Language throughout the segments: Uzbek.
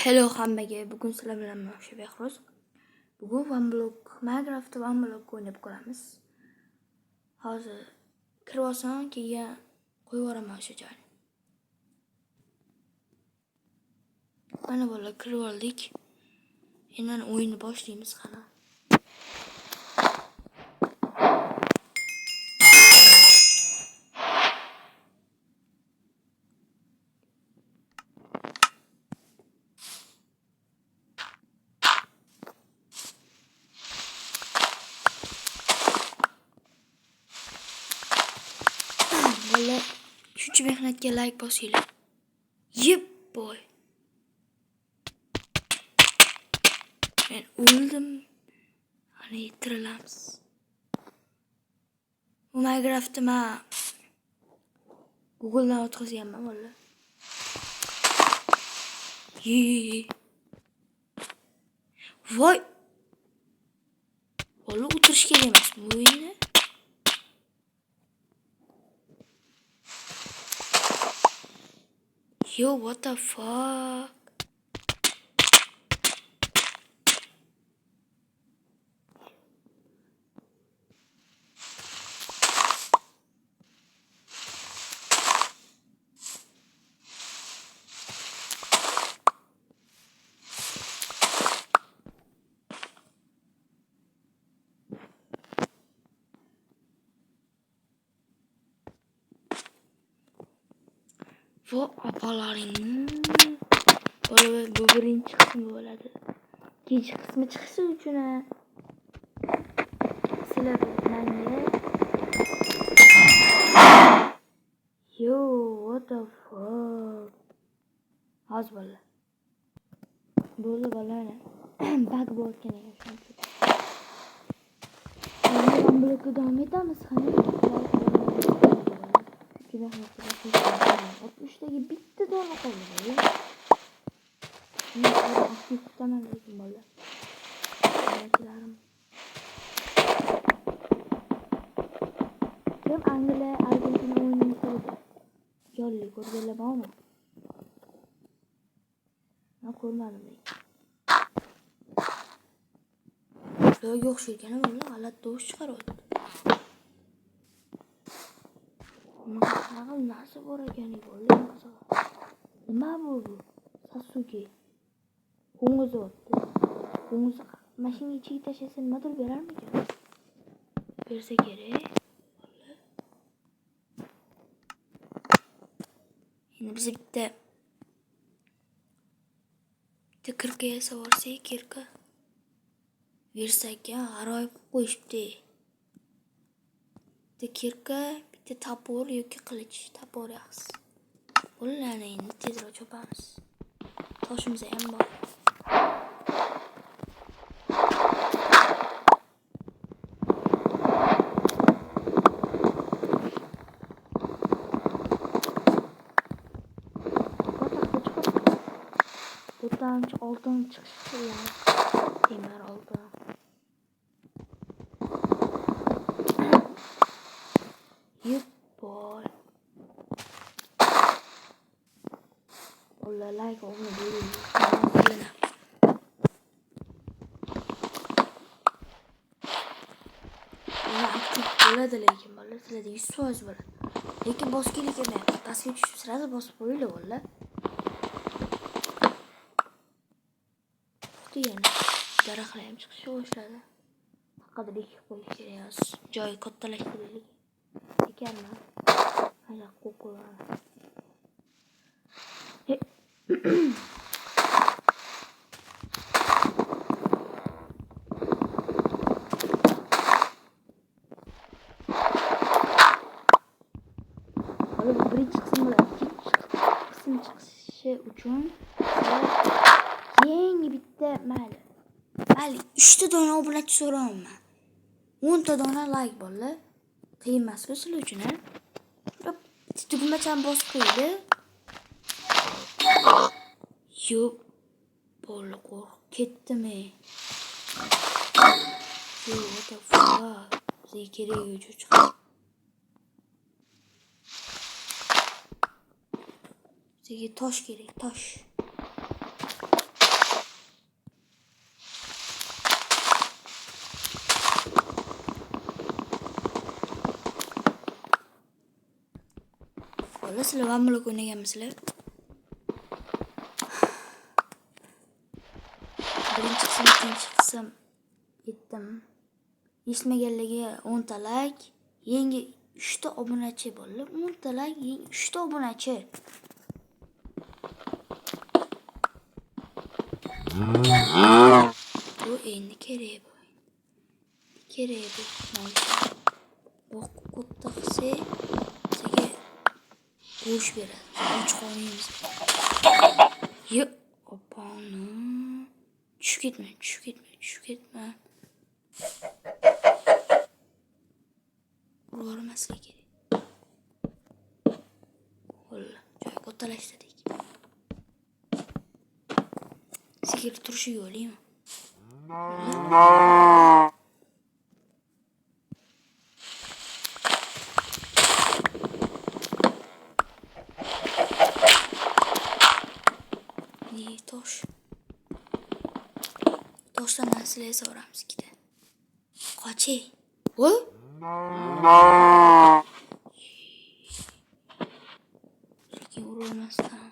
Hello hammaga, bugun sizlar bilan Mavsha Behroz. Bugun Minecraft OneBlock o'ynab ko'ramiz. Hozir kirib olsam, keyin qo'yib yuboraman o'sha joyni. Mana bolalar kirib oldik. Endi o'yinni boshlaymiz qani. Bolalar, shuncha mehnatga like bosinglar. Yep boy. Men o'ldim. Ana yitiramiz. Bu Minecraftni men Google'dan o'tkazganman bolalar. Voy. Bola o'tirish kerak emasmi bu o'yinni? Yo, what the fuck? Bu apalaring. Bu birinchi qismi bo'ladi. Ikkinchi qismi chiqishi uchun sizlar menga yo, what the fuck? Hozir bo'la. Bo'ldi bolani. Bug bo'lgan ekan shuncha. Endi blokka davom etamiz qani. 60dagi bitta dona qoldi. Men aktiv tutaman lekin bolalar. Kim Angliya Argentina o'yinini ko'rdi? Jolli ko'rganlar bormi? Men ko'rmadim lekin. Yo'q o'xshaygan bolalar, g'alati tovush chiqaryapti. Nima narsa bor ekan bolalar? Nima bu? Sasuke. Qo'ng'iz o'tdi. Qo'ng'iz mashina ichiga tashlasa nimadir berarmikan? Bersa kerak. Endi biz bitta kirka yasab olsak, kirka bersak g'aroyib qo'yishdi. Bitta kirka, bitta topor yoki qilich, topor yaxshi. Ularni endi tezroq chopamiz. Toshimiz ham bor. Buradan oltin chiqishi kerak. Temir oltin. Yep boy. Like onu böyle aktif bo'ladi lekin bolalar sizlarda 100% bo'ladi. Lekin bosib kelmayapti. Pastga tushib sirasi bosib qo'yinglar bolalar. Yana daraxtlar ham chiqishga boshladi. Faqat ekib qo'yish kerak. Joyi kattalashtiraylik. Ekanman. Mana qo'qo'lar. Birinchi qism bilan ikkinchi qism chiqishi uchun yangi bitta mayli 3 dona obunachi so'rayman. 10 ta dona like bolalar. Qiyin emas sizlar uchun. Tugmachani bosib qo'ydi. Yo'q. Bola qo'rqib ketdimi? Yo, what the fuck? Bizga kerak chiqdi. Bizga tosh kerak, tosh. sizlar One Block o'ynaganmisizlar? Birinchi qism, ikkinchi qism yetdim. Eshitmaganlarga 10 ta like, yangi 3 ta obunachi bo'ldi. 10 ta like, yangi 3 ta obunachi. Bu endi kerak bu. Kerak bu. Bu katta qilsa, sizga go'sht beradi. Ochiq olmaymiz. Yo'q, opani. Tushib ketma. Urmaslik kerak. Xo'lla, joy kattalashtirdik. Sigir turishiga o'ylaymi? Tosh. Toshdan narsalar so'ramiz ikkita. Qochay. Voy. Lekin urmasdan.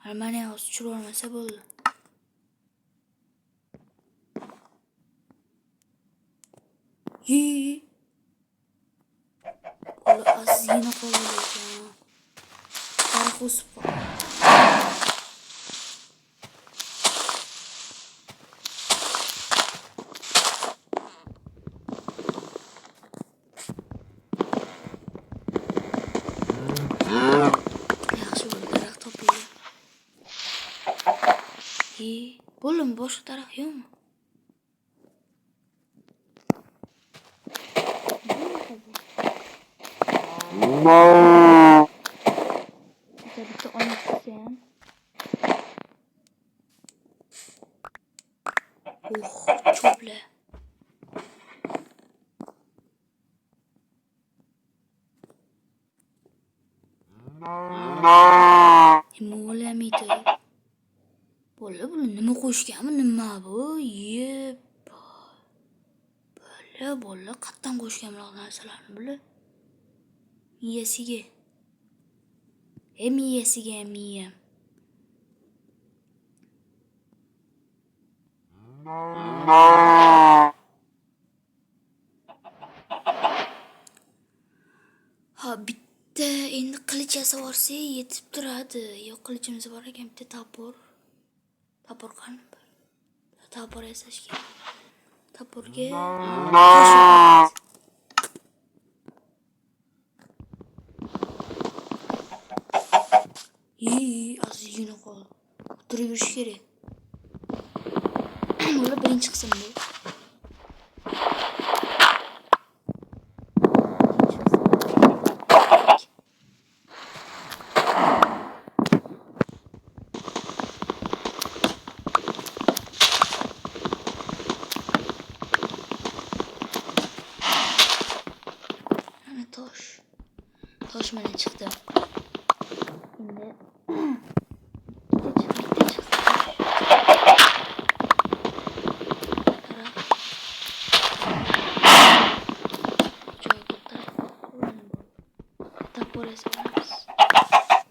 Almaniya o'z tushirib olmasa bo'ldi. Ola azina qoldi. Tarix o'sib qoldi. Yaxshi bo'ldi, daraxt topildi. Bo'lim boshqa daraxt yo'qmi? Bitta olib ham. Cho'pla. Nima bo'lamaydi? Buni nima qo'shganmi? Nima bu? Bola qatdan qo'shgan bunaqa narsalarni bular. Miyasiga. Miyasiga miyam. Ha, bitta endi qilich yasavorsa yetib turadi. Yo'q, qilichimiz bor ekan, bitta tapor. Tapor qani? Tapor yasash kerak. Taporga azizgina qol. O'tirib yurish kerak. Bular birinchi qism bu. Tosh mana chiqdi. Endi bitta chiqdi. Joy katta. Tapor yasaamiz.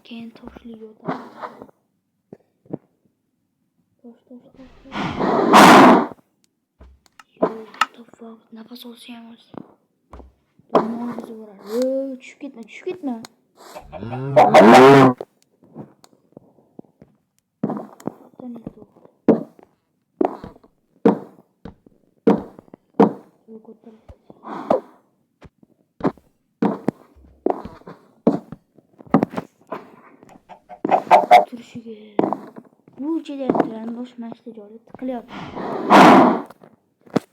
Keyin toshli yo'tamiz. Tosh. Nafas olsa ham o'zi. Dumon bizi uradi. Tushib ketma. Turishiga bu jiratdan bosh mashta joyi tiqilyapti.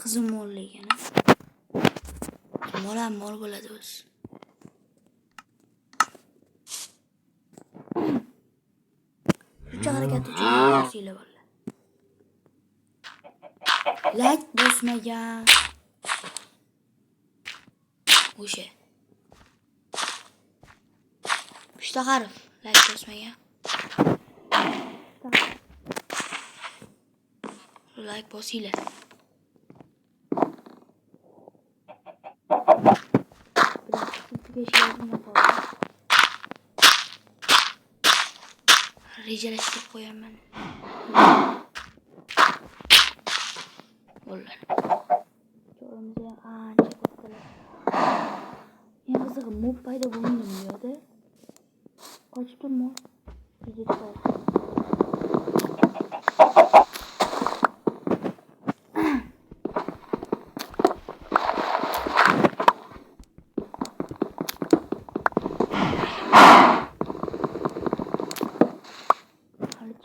Qizim molligini. Mol bo'ladi o'zi. Shuncha harakat uchun kursiylar bor. Like bosmagan. O'sha. Uchta harf like bosmagan. Like bosinglar. 5 yardım yapalım. Rejalashtirib qo'yaman. Bo'ladi. Joyimizga ancha kattalar. Men qizig'i mob paydo bo'lmaydi bu yerda. Qochib turma. Video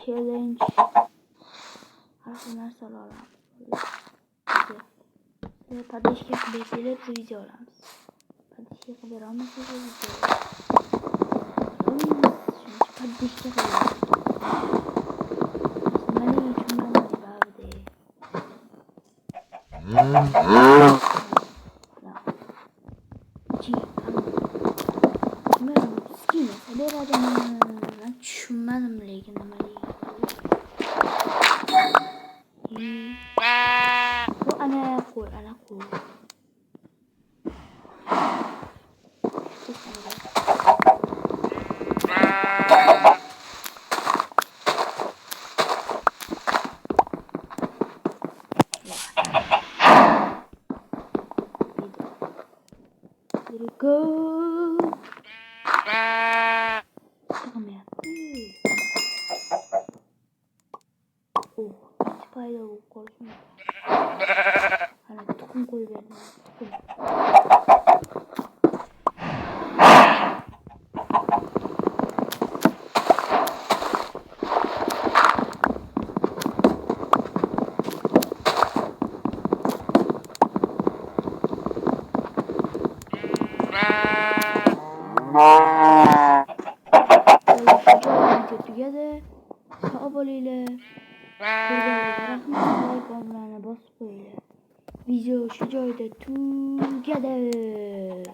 challenge har narsalar olamiz. Подписчик bekleyelim video olamiz. Подписчик beramiz video. Shuncha подписчик olamiz. Mana uchun bavde. Men skin beradiman. Tushunmadim lekin nima bu ana qo'y. Here we go. Payda bu korkun. Hani tukum koy verdim. Together. Aboneyler. Rahmat bosib qo'yinglar. Video shu joyda tugadir.